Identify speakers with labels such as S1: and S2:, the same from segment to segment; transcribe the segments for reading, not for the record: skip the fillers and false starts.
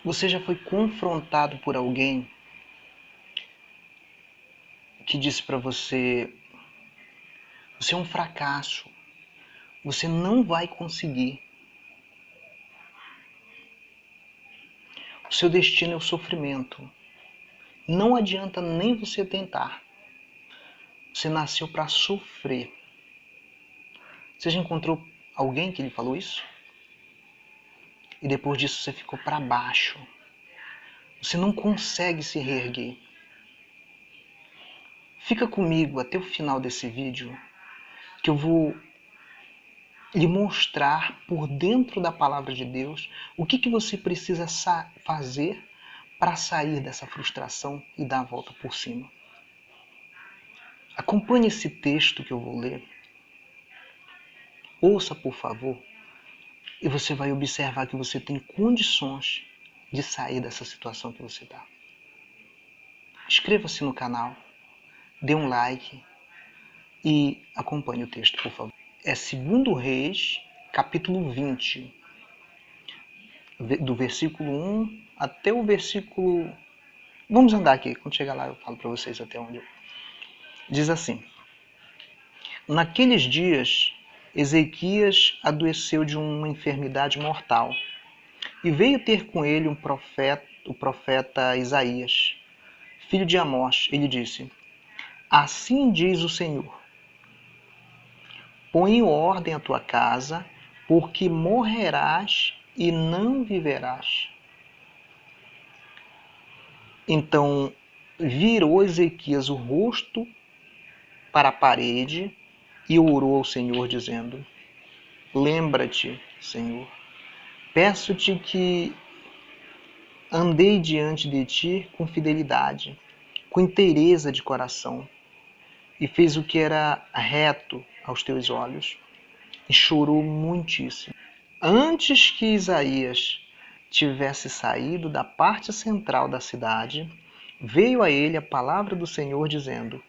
S1: Você já foi confrontado por alguém que disse para você: você é um fracasso, você não vai conseguir, o seu destino é o sofrimento, não adianta nem você tentar, você nasceu para sofrer. Você já encontrou alguém que lhe falou isso? E depois disso você ficou para baixo, você não consegue se reerguer. Fica comigo até o final desse vídeo, que eu vou lhe mostrar por dentro da palavra de Deus o que você precisa fazer para sair dessa frustração e dar a volta por cima. Acompanhe esse texto que eu vou ler. Ouça, por favor, e você vai observar que você tem condições de sair dessa situação que você está. Inscreva-se no canal, dê um like e acompanhe o texto, por favor. É 2 Reis, capítulo 20, do versículo 1 até o versículo... Vamos andar aqui, quando chegar lá eu falo para vocês até onde eu... Diz assim: Naqueles dias, Ezequias adoeceu de uma enfermidade mortal, e veio ter com ele o profeta Isaías, filho de Amós. Ele disse: Assim diz o Senhor: Põe em ordem a tua casa, porque morrerás e não viverás. Então virou Ezequias o rosto para a parede e orou ao Senhor, dizendo: Lembra-te, Senhor, peço-te que andei diante de ti com fidelidade, com inteireza de coração, e fez o que era reto aos teus olhos, e chorou muitíssimo. Antes que Isaías tivesse saído da parte central da cidade, veio a ele a palavra do Senhor, dizendo: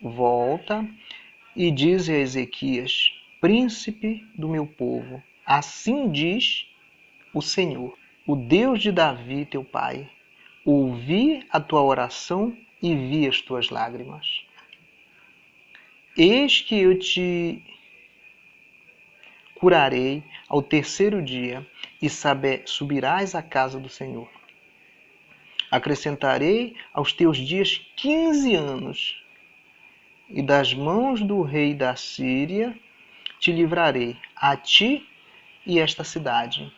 S1: Volta e dize a Ezequias, príncipe do meu povo, assim diz o Senhor, o Deus de Davi, teu pai: ouvi a tua oração e vi as tuas lágrimas. Eis que eu te curarei ao terceiro dia, e subirás à casa do Senhor. Acrescentarei aos teus dias 15 anos, e das mãos do rei da Síria te livrarei, a ti e esta cidade.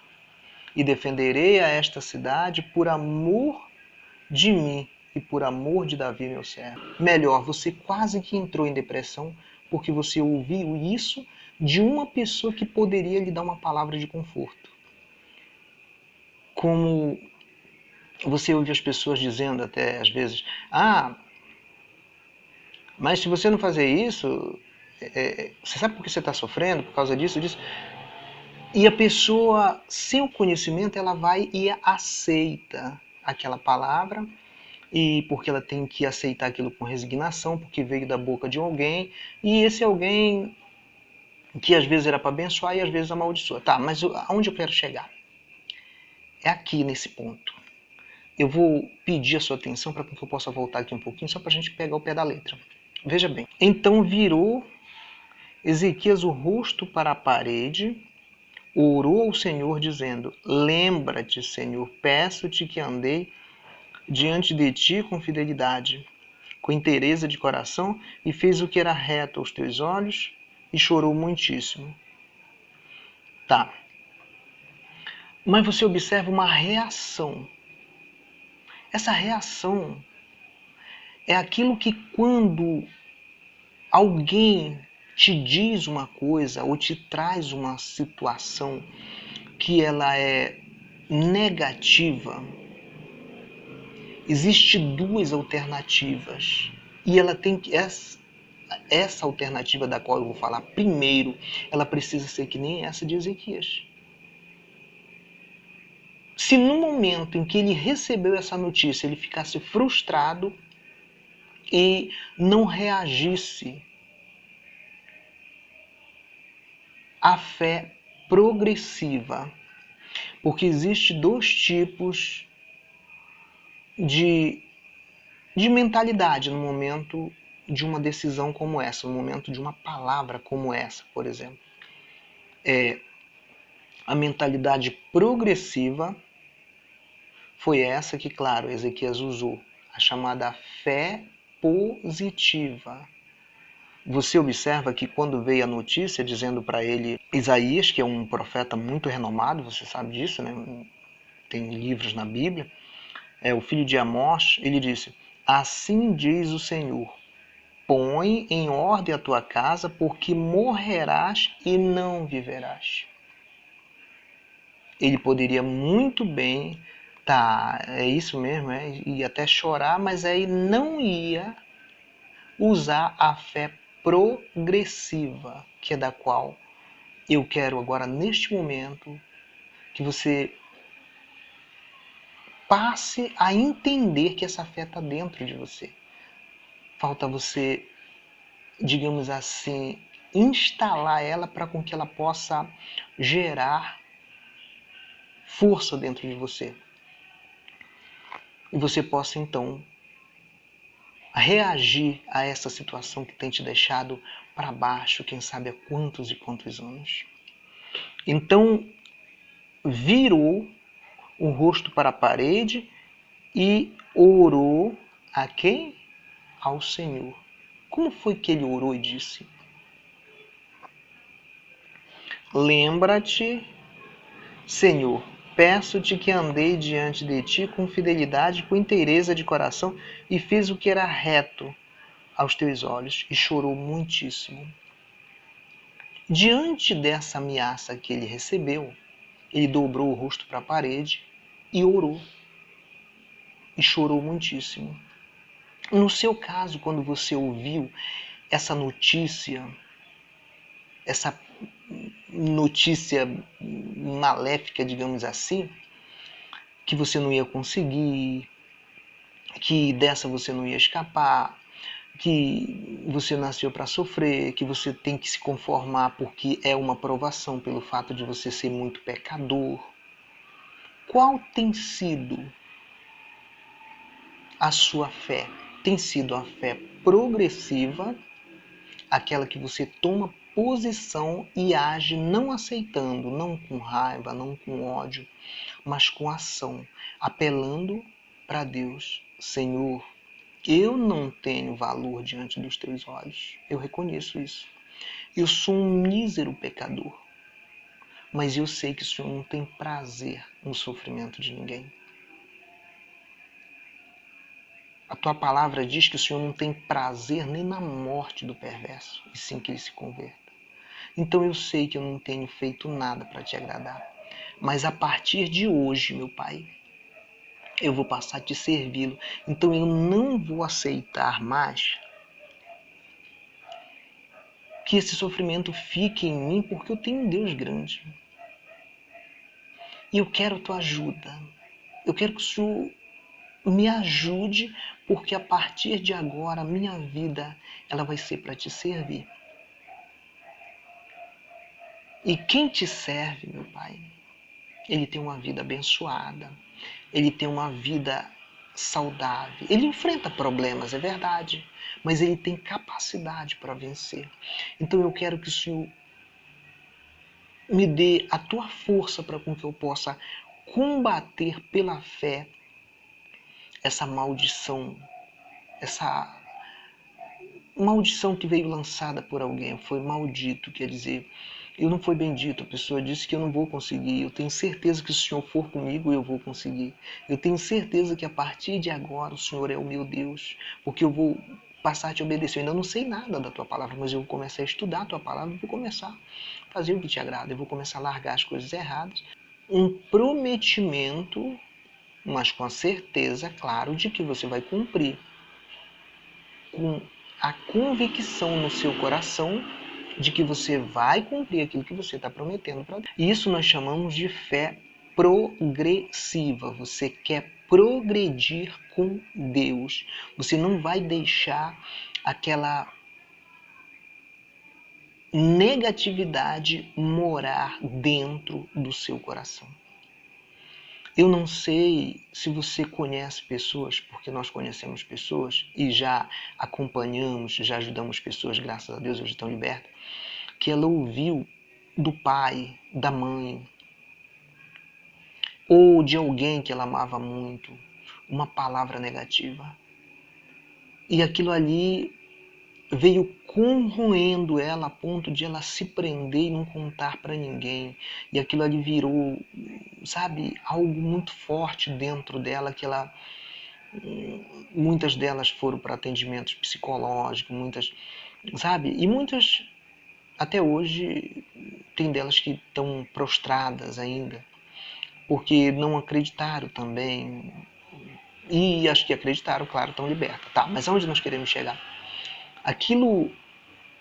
S1: E defenderei a esta cidade por amor de mim e por amor de Davi, meu servo. Melhor, você quase que entrou em depressão porque você ouviu isso de uma pessoa que poderia lhe dar uma palavra de conforto. Como você ouve as pessoas dizendo até às vezes: mas se você não fazer isso, você sabe por que você está sofrendo? Por causa disso, disso. E a pessoa, sem o conhecimento, ela vai e aceita aquela palavra, e porque ela tem que aceitar aquilo com resignação, porque veio da boca de alguém, e esse alguém que às vezes era para abençoar e às vezes amaldiçoa. Tá, mas aonde eu quero chegar? É aqui, nesse ponto. Eu vou pedir a sua atenção para que eu possa voltar aqui um pouquinho, só para a gente pegar o pé da letra. Veja bem. Então virou Ezequias o rosto para a parede, orou ao Senhor, dizendo: Lembra-te, Senhor, peço-te que andei diante de ti com fidelidade, com inteireza de coração, e fez o que era reto aos teus olhos, e chorou muitíssimo. Tá. Mas você observa uma reação. Essa reação é aquilo que quando alguém te diz uma coisa ou te traz uma situação que ela é negativa, existe duas alternativas. E ela tem que... Essa alternativa da qual eu vou falar primeiro, ela precisa ser que nem essa de Ezequias. Se no momento em que ele recebeu essa notícia, ele ficasse frustrado e não reagisse à fé progressiva, porque existe dois tipos de, de mentalidade no momento de uma decisão como essa, no momento de uma palavra como essa, por exemplo. A mentalidade progressiva foi essa que, claro, Ezequias usou, a chamada fé positiva. Você observa que quando veio a notícia dizendo para ele, Isaías, que é um profeta muito renomado, você sabe disso, né? Tem livros na Bíblia, o filho de Amós, ele disse, assim diz o Senhor, põe em ordem a tua casa, porque morrerás e não viverás. Ele poderia muito bem, é isso mesmo, e até chorar, mas aí não ia usar a fé progressiva, que é da qual eu quero agora, neste momento, que você passe a entender que essa fé está dentro de você. Falta você, digamos assim, instalar ela para com que ela possa gerar força dentro de você. E você possa, então, reagir a essa situação que tem te deixado para baixo, quem sabe há quantos e quantos anos. Então, virou o rosto para a parede e orou a quem? Ao Senhor. Como foi que ele orou e disse? Lembra-te, Senhor, peço-te que andei diante de ti com fidelidade, com inteireza de coração e fiz o que era reto aos teus olhos, e chorou muitíssimo. Diante dessa ameaça que ele recebeu, ele dobrou o rosto para a parede e orou. E chorou muitíssimo. No seu caso, quando você ouviu essa notícia maléfica, digamos assim, que você não ia conseguir, que dessa você não ia escapar, que você nasceu para sofrer, que você tem que se conformar porque é uma provação pelo fato de você ser muito pecador. Qual tem sido a sua fé? Tem sido a fé progressiva, aquela que você toma posição e age não aceitando, não com raiva, não com ódio, mas com ação, apelando para Deus. Senhor, eu não tenho valor diante dos teus olhos. Eu reconheço isso. Eu sou um mísero pecador. Mas eu sei que o Senhor não tem prazer no sofrimento de ninguém. A tua palavra diz que o Senhor não tem prazer nem na morte do perverso, e sim que ele se converta. Então eu sei que eu não tenho feito nada para te agradar. Mas a partir de hoje, meu Pai, eu vou passar a te servi-lo. Então eu não vou aceitar mais que esse sofrimento fique em mim, porque eu tenho um Deus grande. E eu quero a tua ajuda. Eu quero que o Senhor me ajude, porque a partir de agora a minha vida ela vai ser para te servir. E quem te serve, meu Pai, ele tem uma vida abençoada, ele tem uma vida saudável. Ele enfrenta problemas, é verdade, mas ele tem capacidade para vencer. Então eu quero que o Senhor me dê a tua força para com que eu possa combater pela fé essa maldição, essa maldição que veio lançada por alguém. Foi maldito, quer dizer, eu não fui bendito. A pessoa disse que eu não vou conseguir. Eu tenho certeza que se o Senhor for comigo, eu vou conseguir. Eu tenho certeza que a partir de agora o Senhor é o meu Deus, porque eu vou passar a te obedecer. Eu ainda não sei nada da tua palavra, mas eu vou começar a estudar a tua palavra e vou começar a fazer o que te agrada. Eu vou começar a largar as coisas erradas. Um prometimento, mas com a certeza, claro, de que você vai cumprir. Com a convicção no seu coração de que você vai cumprir aquilo que você está prometendo para Deus. Isso nós chamamos de fé progressiva. Você quer progredir com Deus. Você não vai deixar aquela negatividade morar dentro do seu coração. Eu não sei se você conhece pessoas, porque nós conhecemos pessoas e já acompanhamos, já ajudamos pessoas, graças a Deus, hoje estão libertas, que ela ouviu do pai, da mãe, ou de alguém que ela amava muito, uma palavra negativa. E aquilo ali veio corroendo ela a ponto de ela se prender e não contar para ninguém. E aquilo ali virou, sabe, algo muito forte dentro dela, que ela, muitas delas foram para atendimentos psicológicos, muitas, sabe, e muitas até hoje tem delas que estão prostradas ainda, porque não acreditaram também. E as que acreditaram, claro, estão libertas. Tá, mas aonde nós queremos chegar?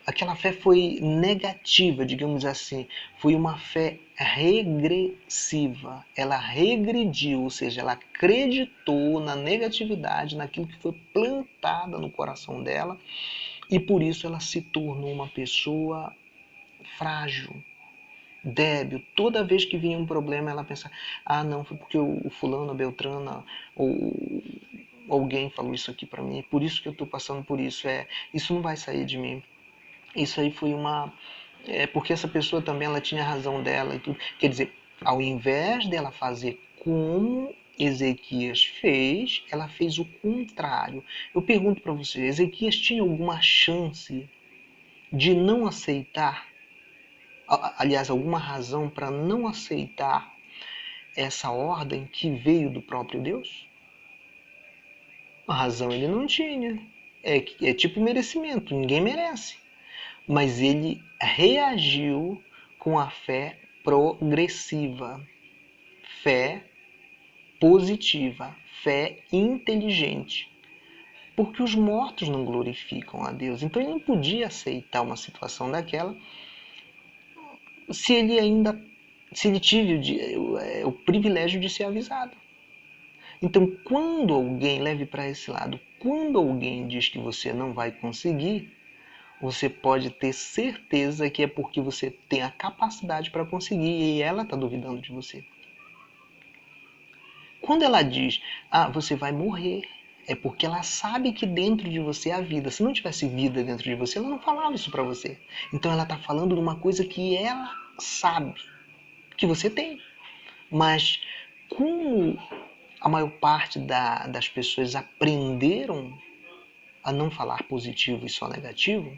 S1: Aquela fé foi negativa, digamos assim. Foi uma fé regressiva. Ela regrediu, ou seja, ela acreditou na negatividade, naquilo que foi plantada no coração dela, e por isso ela se tornou uma pessoa frágil, débil. Toda vez que vinha um problema, ela pensava: ah, não, foi porque o fulano, a Beltrana, ou alguém falou isso aqui para mim, por isso que eu estou passando por isso. Isso não vai sair de mim. Isso aí foi uma... porque essa pessoa também, ela tinha a razão dela e tudo. Quer dizer, ao invés dela fazer como Ezequias fez, ela fez o contrário. Eu pergunto para você, Ezequias tinha alguma chance de não aceitar, aliás, alguma razão para não aceitar essa ordem que veio do próprio Deus? A razão ele não tinha. É tipo merecimento, ninguém merece. Mas ele reagiu com a fé progressiva, fé positiva, fé inteligente. Porque os mortos não glorificam a Deus. Então ele não podia aceitar uma situação daquela se ele tive o privilégio de ser avisado. Então, quando alguém, leve para esse lado, quando alguém diz que você não vai conseguir, você pode ter certeza que é porque você tem a capacidade para conseguir e ela está duvidando de você. Quando ela diz, ah, você vai morrer, é porque ela sabe que dentro de você há vida. Se não tivesse vida dentro de você, ela não falava isso para você. Então ela está falando de uma coisa que ela sabe que você tem. Mas como a maior parte das pessoas aprenderam a não falar positivo e só negativo,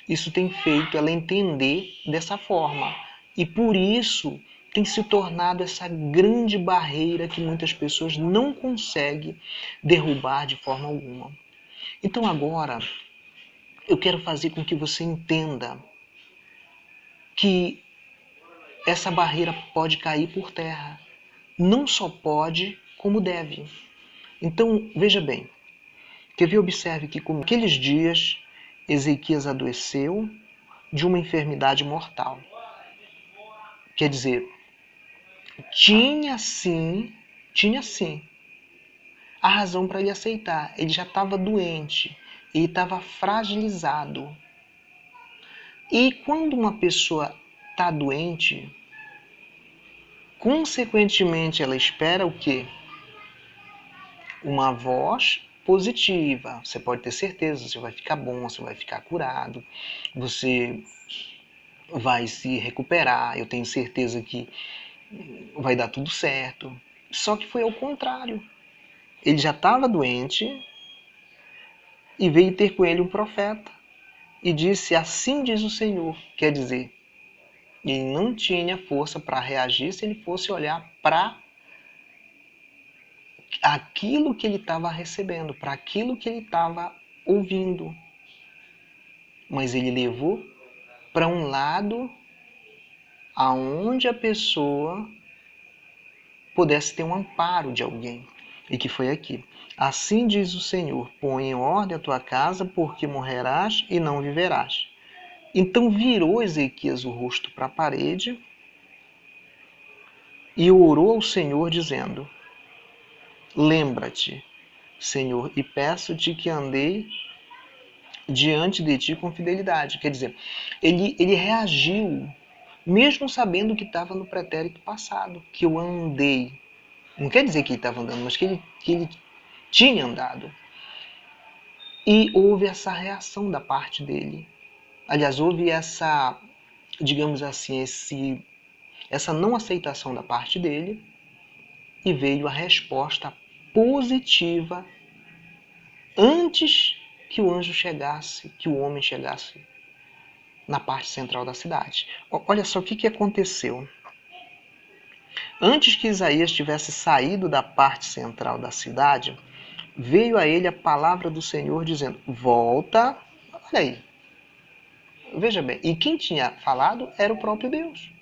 S1: isso tem feito ela entender dessa forma. E por isso tem se tornado essa grande barreira que muitas pessoas não conseguem derrubar de forma alguma. Então agora eu quero fazer com que você entenda que essa barreira pode cair por terra. Não só pode, como deve. Então, veja bem, quer ver, observe que como aqueles dias Ezequias adoeceu de uma enfermidade mortal. Quer dizer, tinha sim a razão para ele aceitar. Ele já estava doente, ele estava fragilizado. E quando uma pessoa está doente, consequentemente ela espera o quê? Uma voz positiva. Você pode ter certeza, você vai ficar bom, você vai ficar curado, você vai se recuperar, eu tenho certeza que vai dar tudo certo. Só que foi ao contrário. Ele já estava doente e veio ter com ele um profeta e disse: assim diz o Senhor. Quer dizer, ele não tinha força para reagir se ele fosse olhar para aquilo que ele estava recebendo, para aquilo que ele estava ouvindo. Mas ele levou para um lado aonde a pessoa pudesse ter um amparo de alguém. E que foi aqui. Assim diz o Senhor: põe em ordem a tua casa, porque morrerás e não viverás. Então virou Ezequias o rosto para a parede e orou ao Senhor, dizendo: lembra-te, Senhor, e peço-te que andei diante de ti com fidelidade. Quer dizer, ele reagiu, mesmo sabendo que estava no pretérito passado, que eu andei. Não quer dizer que ele estava andando, mas que ele tinha andado. E houve essa reação da parte dele. Aliás, houve essa, digamos assim, essa não aceitação da parte dele, e veio a resposta positiva antes que o anjo chegasse, que o homem chegasse na parte central da cidade. Olha só o que aconteceu. Antes que Isaías tivesse saído da parte central da cidade, veio a ele a palavra do Senhor dizendo: volta. Olha aí, veja bem, e quem tinha falado era o próprio Deus.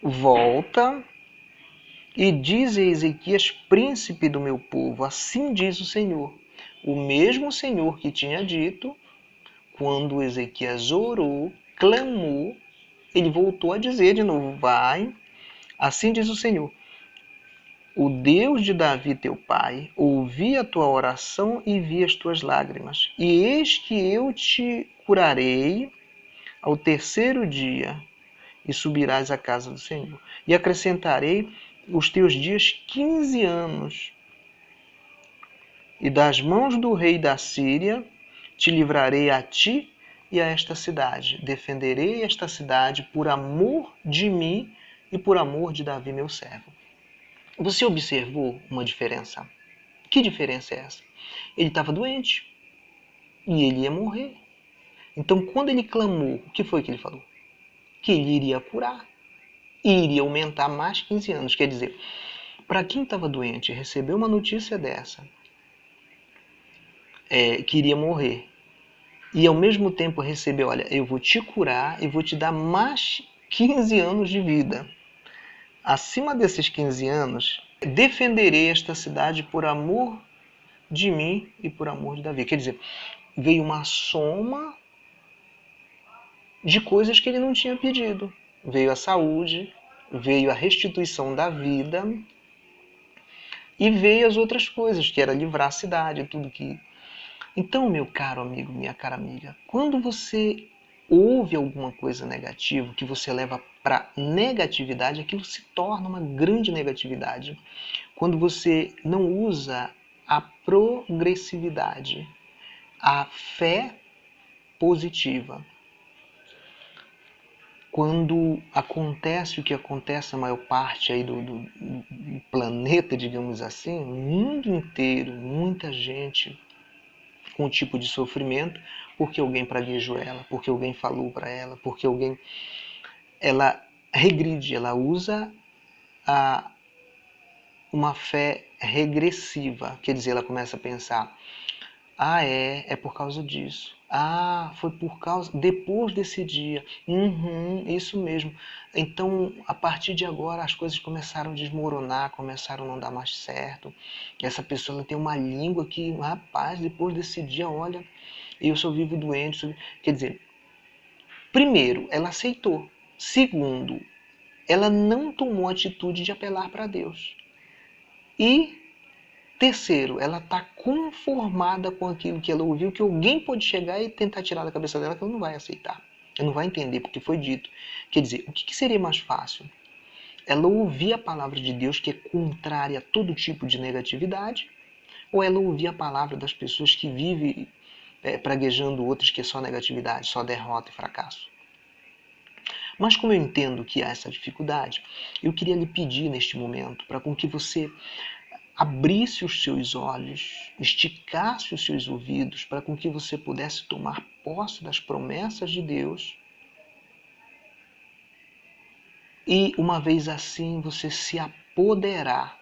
S1: Volta e diz a Ezequias, príncipe do meu povo, assim diz o Senhor. O mesmo Senhor que tinha dito, quando Ezequias orou, clamou, ele voltou a dizer de novo: vai, assim diz o Senhor. O Deus de Davi, teu pai, ouvi a tua oração e vi as tuas lágrimas. E eis que eu te curarei ao terceiro dia, e subirás à casa do Senhor. E acrescentarei os teus dias 15 anos. E das mãos do rei da Síria te livrarei a ti e a esta cidade. Defenderei esta cidade por amor de mim e por amor de Davi, meu servo. Você observou uma diferença? Que diferença é essa? Ele estava doente e ele ia morrer. Então, quando ele clamou, o que foi que ele falou? Que ele iria curar e iria aumentar mais 15 anos. Quer dizer, para quem estava doente e recebeu uma notícia dessa, que iria morrer, e ao mesmo tempo recebeu: olha, eu vou te curar e vou te dar mais 15 anos de vida. Acima desses 15 anos, defenderei esta cidade por amor de mim e por amor de Davi. Quer dizer, veio uma soma de coisas que ele não tinha pedido. Veio a saúde, veio a restituição da vida e veio as outras coisas, que era livrar a cidade, tudo que... Então, meu caro amigo, minha cara amiga, quando você ouve alguma coisa negativa, que você leva para negatividade, aquilo se torna uma grande negatividade. Quando você não usa a progressividade, a fé positiva. Quando acontece o que acontece a maior parte aí do planeta, digamos assim, o mundo inteiro, muita gente com um tipo de sofrimento, porque alguém praguejou ela, porque alguém falou para ela, porque alguém... Ela regride, ela usa uma fé regressiva, quer dizer, ela começa a pensar: ah, é por causa disso. Ah, foi por causa... Depois desse dia. Isso mesmo. Então, a partir de agora, as coisas começaram a desmoronar, começaram a não dar mais certo. Essa pessoa ela tem uma língua que, rapaz, depois desse dia, olha, eu só vivo doente. Quer dizer, primeiro, ela aceitou. Segundo, ela não tomou a atitude de apelar para Deus. E terceiro, ela está conformada com aquilo que ela ouviu, que alguém pode chegar e tentar tirar da cabeça dela, que ela não vai aceitar. Ela não vai entender porque foi dito. Quer dizer, o que seria mais fácil? Ela ouvir a palavra de Deus, que é contrária a todo tipo de negatividade, ou ela ouvir a palavra das pessoas que vivem praguejando outras, que é só negatividade, só derrota e fracasso? Mas como eu entendo que há essa dificuldade, eu queria lhe pedir neste momento para com que você abrisse os seus olhos, esticasse os seus ouvidos para com que você pudesse tomar posse das promessas de Deus. E uma vez assim você se apoderar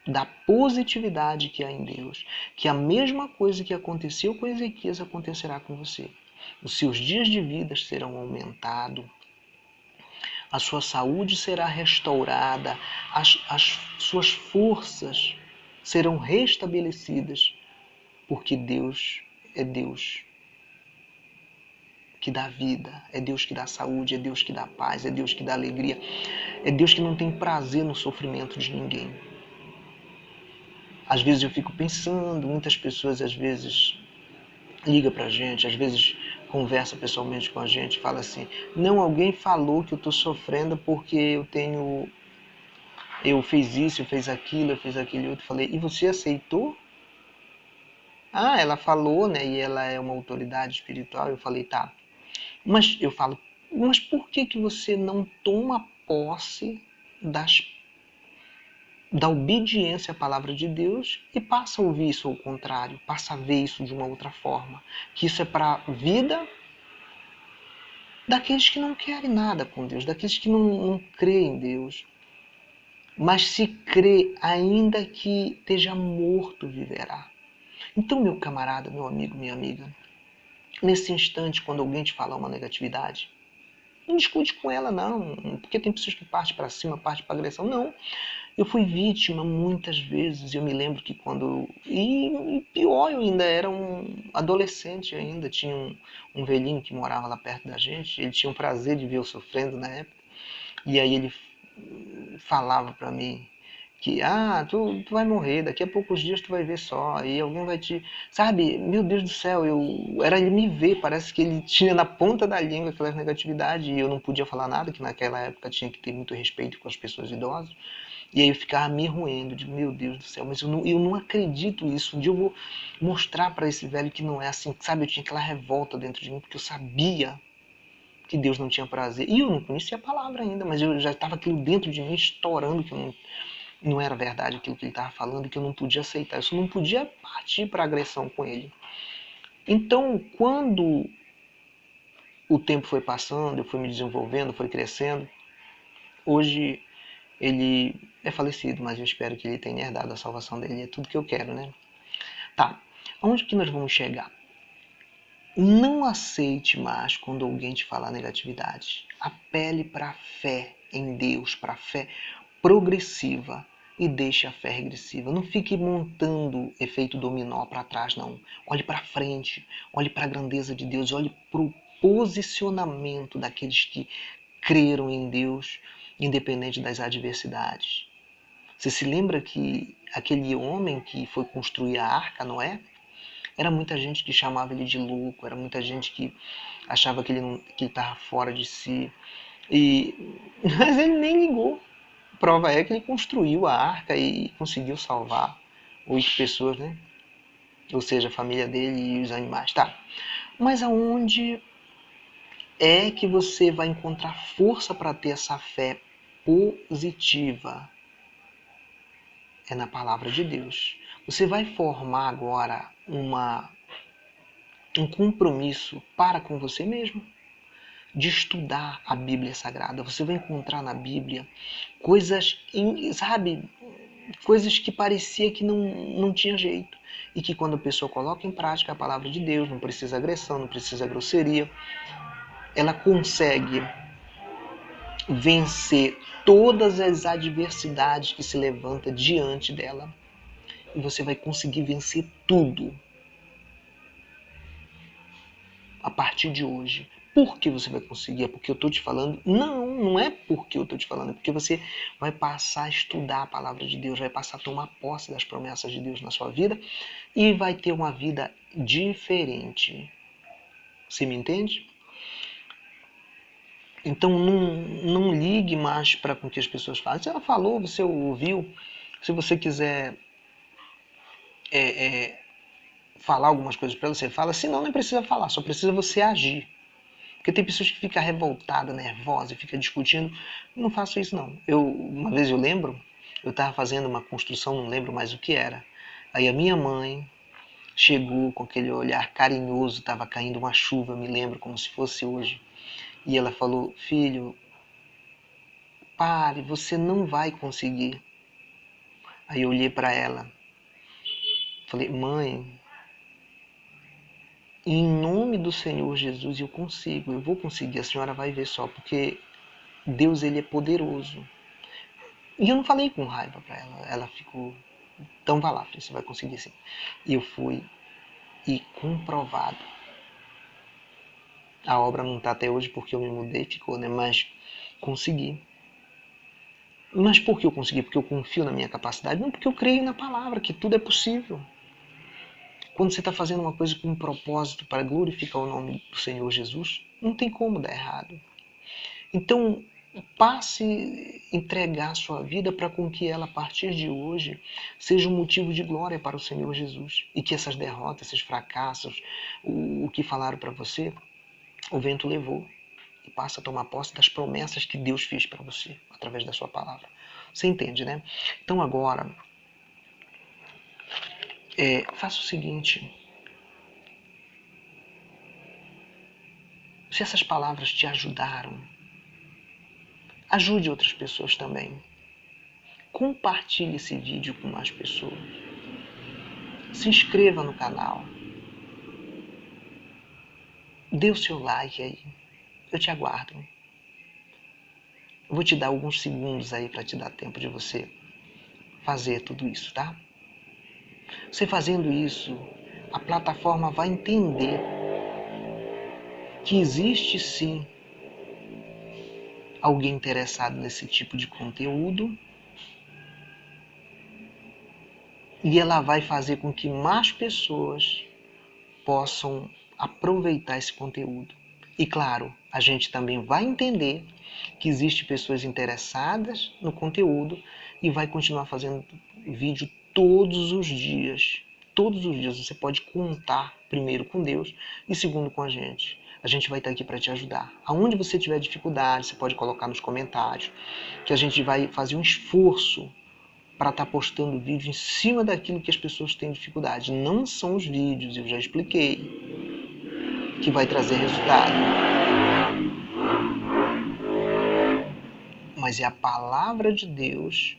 S1: da positividade que há em Deus, que a mesma coisa que aconteceu com Ezequias acontecerá com você. Os seus dias de vida serão aumentados, a sua saúde será restaurada, as suas forças serão restabelecidas, porque Deus é Deus que dá vida, é Deus que dá saúde, é Deus que dá paz, é Deus que dá alegria, é Deus que não tem prazer no sofrimento de ninguém. Às vezes eu fico pensando, muitas pessoas às vezes ligam pra gente, às vezes conversa pessoalmente com a gente, fala assim: não, alguém falou que eu estou sofrendo porque eu tenho eu fiz isso, eu fiz aquilo outro. Falei, e você aceitou? Ah, ela falou, né? E ela é uma autoridade espiritual. Eu falei, tá. Mas eu falo, mas por que que você não toma posse da obediência à palavra de Deus e passa a ouvir isso ao contrário, passa a ver isso de uma outra forma? Que isso é para a vida daqueles que não querem nada com Deus, daqueles que não creem em Deus. Mas se crê, ainda que esteja morto, viverá. Então, meu camarada, meu amigo, minha amiga, nesse instante, quando alguém te falar uma negatividade, não discute com ela, não, porque tem pessoas que partem para cima, partem para agressão. Não, eu fui vítima muitas vezes. Eu me lembro que quando... E pior, eu ainda era um adolescente ainda. Tinha um velhinho que morava lá perto da gente. Ele tinha o prazer de ver eu sofrendo na época. E aí ele falava para mim que, tu vai morrer, daqui a poucos dias tu vai ver só, e alguém vai te... Sabe, meu Deus do céu, era ele me ver, parece que ele tinha na ponta da língua aquela negatividade, e eu não podia falar nada, que naquela época tinha que ter muito respeito com as pessoas idosas. E aí eu ficava me roendo, de meu Deus do céu, mas eu não acredito nisso. Um dia eu vou mostrar para esse velho que não é assim, sabe? Eu tinha aquela revolta dentro de mim, porque eu sabia que Deus não tinha prazer. E eu não conhecia a palavra ainda, mas eu já estava aquilo dentro de mim estourando, que não era verdade aquilo que ele estava falando, que eu não podia aceitar. Eu só não podia partir para agressão com ele. Então, quando o tempo foi passando, eu fui me desenvolvendo, foi crescendo, hoje ele é falecido, mas eu espero que ele tenha herdado a salvação dele. É tudo que eu quero, né? Tá, aonde que nós vamos chegar? Não aceite mais quando alguém te falar negatividade. Apele para a fé em Deus, para a fé progressiva e deixe a fé regressiva. Não fique montando efeito dominó para trás, não. Olhe para frente, olhe para a grandeza de Deus, olhe para o posicionamento daqueles que creram em Deus, independente das adversidades. Você se lembra que aquele homem que foi construir a arca, Noé? Era muita gente que chamava ele de louco, era muita gente que achava que ele estava fora de si. Mas ele nem ligou. Prova é que ele construiu a arca e conseguiu salvar 8 pessoas, né? Ou seja, a família dele e os animais. Tá. Mas aonde é que você vai encontrar força para ter essa fé positiva? É na palavra de Deus. Você vai formar agora um compromisso para com você mesmo de estudar a Bíblia Sagrada. Você vai encontrar na Bíblia coisas, sabe, coisas que parecia que não tinha jeito. E que quando a pessoa coloca em prática a palavra de Deus, não precisa agressão, não precisa grosseria, ela consegue vencer todas as adversidades que se levantam diante dela. E você vai conseguir vencer tudo a partir de hoje. Por que você vai conseguir? É porque eu estou te falando? Não, não é porque eu estou te falando. É porque você vai passar a estudar a palavra de Deus, vai passar a tomar posse das promessas de Deus na sua vida e vai ter uma vida diferente. Você me entende? Então não ligue mais para o que as pessoas falam. Se ela falou, você ouviu. Se você quiser falar algumas coisas para ela, você fala. Se não, nem precisa falar, só precisa você agir. Porque tem pessoas que ficam revoltadas, nervosas, ficam discutindo. Eu não faço isso, não. Uma vez eu lembro, eu estava fazendo uma construção, não lembro mais o que era. Aí a minha mãe chegou com aquele olhar carinhoso, estava caindo uma chuva, me lembro, como se fosse hoje. E ela falou, filho, pare, você não vai conseguir. Aí eu olhei para ela, falei, mãe, em nome do Senhor Jesus eu consigo, eu vou conseguir, a senhora vai ver só, porque Deus ele é poderoso. E eu não falei com raiva para ela, ela ficou, então vai lá, filho, você vai conseguir sim. E eu fui e comprovado. A obra não está até hoje porque eu me mudei, ficou, né? Mas consegui. Mas por que eu consegui? Porque eu confio na minha capacidade? Não, porque eu creio na palavra, que tudo é possível. Quando você está fazendo uma coisa com um propósito para glorificar o nome do Senhor Jesus, não tem como dar errado. Então, passe a entregar a sua vida para com que ela, a partir de hoje, seja um motivo de glória para o Senhor Jesus. E que essas derrotas, esses fracassos, o que falaram para você, o vento levou. E passa a tomar posse das promessas que Deus fez para você, através da sua palavra. Você entende, né? Então agora, faça o seguinte. Se essas palavras te ajudaram, ajude outras pessoas também. Compartilhe esse vídeo com mais pessoas. Se inscreva no canal. Dê o seu like aí. Eu te aguardo. Eu vou te dar alguns segundos aí para te dar tempo de você fazer tudo isso, tá? Você fazendo isso, a plataforma vai entender que existe sim alguém interessado nesse tipo de conteúdo e ela vai fazer com que mais pessoas possam aproveitar esse conteúdo. E claro, a gente também vai entender que existem pessoas interessadas no conteúdo e vai continuar fazendo vídeo todos os dias. Todos os dias você pode contar, primeiro com Deus e segundo com a gente. A gente vai estar aqui para te ajudar. Aonde você tiver dificuldade, você pode colocar nos comentários, que a gente vai fazer um esforço para estar postando vídeo em cima daquilo que as pessoas têm dificuldade. Não são os vídeos, eu já expliquei, que vai trazer resultado. Mas é a palavra de Deus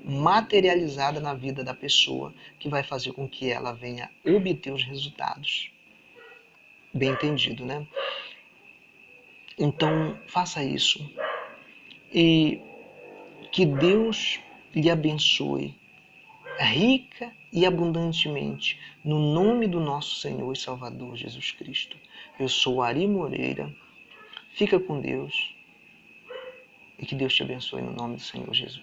S1: materializada na vida da pessoa que vai fazer com que ela venha obter os resultados. Bem entendido, né? Então, faça isso. E que Deus lhe abençoe rica e abundantemente, no nome do nosso Senhor e Salvador Jesus Cristo. Eu sou Ari Moreira. Fica com Deus e que Deus te abençoe no nome do Senhor Jesus.